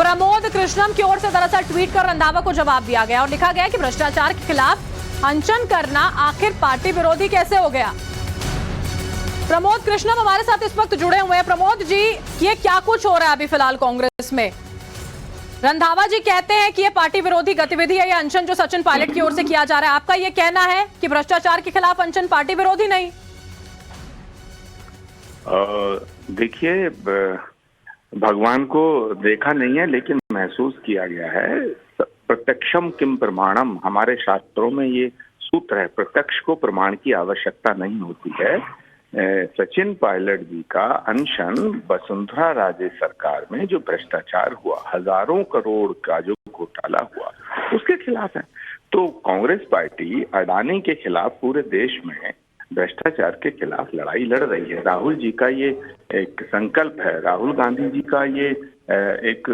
प्रमोद कृष्णम की ओर से दरअसल ट्वीट कर रंधावा को जवाब दिया गया और लिखा गया कि भ्रष्टाचार के खिलाफ अनशन करना आखिर पार्टी विरोधी कैसे हो गया। प्रमोद कृष्णम हमारे साथ इस वक्त जुड़े हुए हैं। प्रमोद जी, ये क्या कुछ हो रहा है अभी फिलहाल कांग्रेस में? रंधावा जी कहते हैं कि ये पार्टी विरोधी गतिविधि है, ये अनशन जो सचिन पायलट की ओर से किया जा रहा है। आपका ये कहना है कि भ्रष्टाचार के खिलाफ अनशन पार्टी विरोधी नहीं? देखिए, भगवान को देखा नहीं है लेकिन महसूस किया गया है। प्रत्यक्षम किम प्रमाणम, हमारे शास्त्रों में ये सूत्र है, प्रत्यक्ष को प्रमाण की आवश्यकता नहीं होती है। सचिन पायलट जी का अनशन वसुंधरा राजे सरकार में जो भ्रष्टाचार हुआ, हजारों करोड़ का जो घोटाला हुआ, उसके खिलाफ है। तो कांग्रेस पार्टी अडानी के खिलाफ पूरे देश में भ्रष्टाचार के खिलाफ लड़ाई लड़ रही है। राहुल जी का ये एक संकल्प है, राहुल गांधी जी का ये एक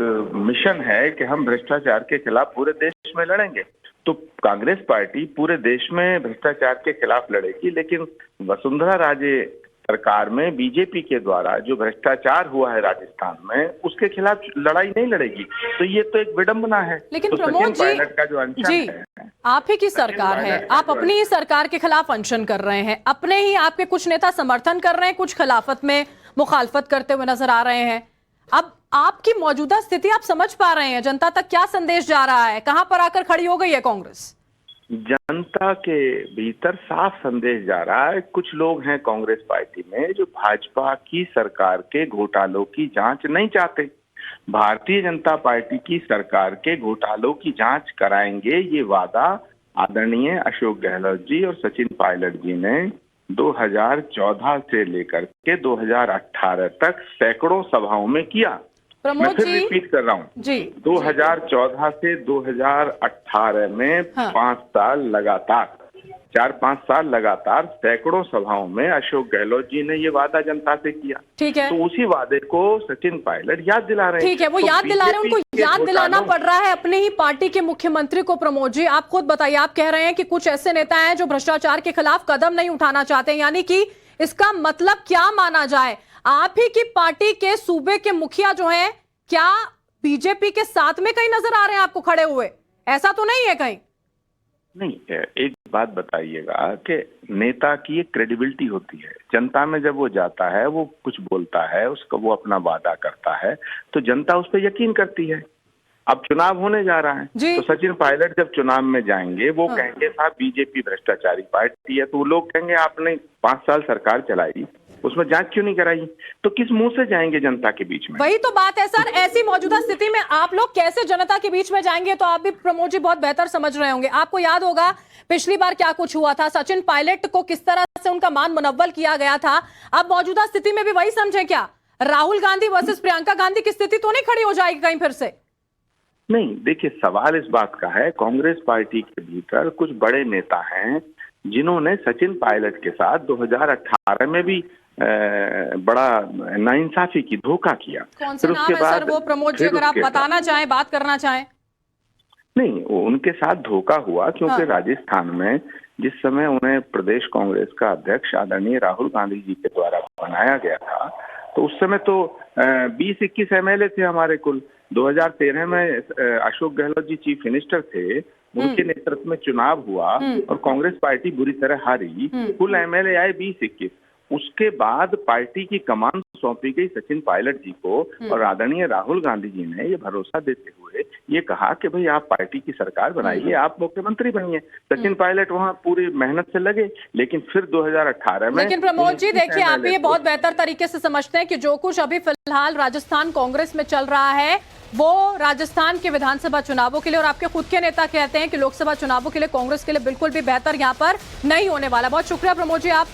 मिशन है कि हम भ्रष्टाचार के खिलाफ पूरे देश में लड़ेंगे। तो कांग्रेस पार्टी पूरे देश में भ्रष्टाचार के खिलाफ लड़ेगी, लेकिन वसुंधरा राजे सरकार में बीजेपी के द्वारा जो भ्रष्टाचार हुआ है राजस्थान में, उसके खिलाफ लड़ाई नहीं लड़ेगी। तो ये तो एक विडंबना है। लेकिन तो प्रमोद जी, का जो अनशन है, आप ही की सरकार है, आप अपनी ही सरकार के खिलाफ अनशन कर रहे हैं, अपने ही आपके कुछ नेता समर्थन कर रहे हैं, कुछ खिलाफत में मुखालफत करते हुए नजर आ रहे हैं। अब आपकी मौजूदा स्थिति आप समझ पा रहे हैं, जनता तक क्या संदेश जा रहा है, कहां पर आकर खड़ी हो गई है कांग्रेस? जनता के भीतर साफ संदेश जा रहा है। कुछ लोग हैं कांग्रेस पार्टी में जो भाजपा की सरकार के घोटालों की जांच नहीं चाहते। भारतीय जनता पार्टी की सरकार के घोटालों की जांच कराएंगे, ये वादा आदरणीय अशोक गहलोत जी और सचिन पायलट जी ने 2014 से लेकर के 2018 तक सैकड़ों सभाओं में किया। मैं फिर रिपीट कर रहा हूँ जी, 2014 से 2018 में हाँ। 5 साल लगातार, 4-5 साल लगातार सैकड़ों सभाओं में अशोक गहलोत जी ने ये वादा जनता से किया। ठीक है, तो उसी वादे को सचिन पायलट याद दिला रहे हैं। ठीक है, वो तो याद दिला रहे हैं, उनको याद दिलाना पड़ रहा है अपने ही पार्टी के मुख्यमंत्री को। प्रमोद जी, आप खुद बताइए, आप कह रहे हैं कि कुछ ऐसे नेता हैं जो भ्रष्टाचार के खिलाफ कदम नहीं उठाना चाहते, यानी कि इसका मतलब क्या माना जाए? आप ही की पार्टी के सूबे के मुखिया जो हैं, क्या बीजेपी के साथ में कहीं नजर आ रहे हैं आपको खड़े हुए? ऐसा तो नहीं है कहीं? नहीं, एक बात बताइएगा कि नेता की एक क्रेडिबिलिटी होती है। जनता में जब वो जाता है, वो कुछ बोलता है, उसका वो अपना वादा करता है, तो जनता उस पर यकीन करती है। अब चुनाव होने जा रहा है, तो सचिन पायलट जब चुनाव में जाएंगे, वो कहेंगे साहब बीजेपी भ्रष्टाचारी पार्टी है, तो लोग कहेंगे आपने 5 साल सरकार चलाई, उसमें जांच क्यों नहीं कराई? तो किस मुंह से जाएंगे जनता के बीच में? वही तो बात है सर। ऐसी मौजूदा स्थिति में आप लोग कैसे जनता के बीच में जाएंगे? तो आप भी प्रमोद जी बहुत बेहतर समझ रहे होंगे। आपको याद होगा पिछली बार क्या कुछ हुआ था, सचिन पायलट को किस तरह से उनका मान मुनव्वल किया गया था। अब मौजूदा स्थिति में भी वही समझे क्या? राहुल गांधी वर्सेस प्रियंका गांधी की स्थिति तो नहीं खड़ी हो जाएगी कहीं फिर से? नहीं, देखिए, सवाल इस बात का है, कांग्रेस पार्टी के भीतर कुछ बड़े नेता हैं जिन्होंने सचिन पायलट के साथ 2018 में भी बड़ा नाइंसाफी की, धोखा किया। कौन से नाम है सर वो, प्रमोद जी, अगर आप बताना चाहें, बात करना चाहें? नहीं, उनके साथ धोखा हुआ क्योंकि राजस्थान में जिस समय उन्हें प्रदेश कांग्रेस का अध्यक्ष आदरणीय राहुल गांधी जी के द्वारा बनाया गया था, तो उस समय तो 20-21 MLA थे हमारे कुल। 2013 में अशोक गहलोत जी चीफ मिनिस्टर थे, उनके नेतृत्व में चुनाव हुआ और कांग्रेस पार्टी बुरी तरह हारी। कुल MLA आए 20-21। उसके बाद पार्टी की कमान सौंपी गई सचिन पायलट जी को, और आदरणीय राहुल गांधी जी ने ये भरोसा देते हुए ये कहा कि भाई आप पार्टी की सरकार बनाइए, आप मुख्यमंत्री बनिए। सचिन पायलट वहां पूरी मेहनत से लगे, लेकिन फिर 2018 में। लेकिन प्रमोद जी देखिए, आप ये बहुत बेहतर तरीके से समझते हैं कि जो कुछ अभी फिलहाल राजस्थान कांग्रेस में चल रहा है वो राजस्थान के विधानसभा चुनावों के लिए, और आपके खुद के नेता कहते हैं कि लोकसभा चुनावों के लिए कांग्रेस के लिए बिल्कुल भी बेहतर यहाँ पर नहीं होने वाला। बहुत शुक्रिया प्रमोद जी, आप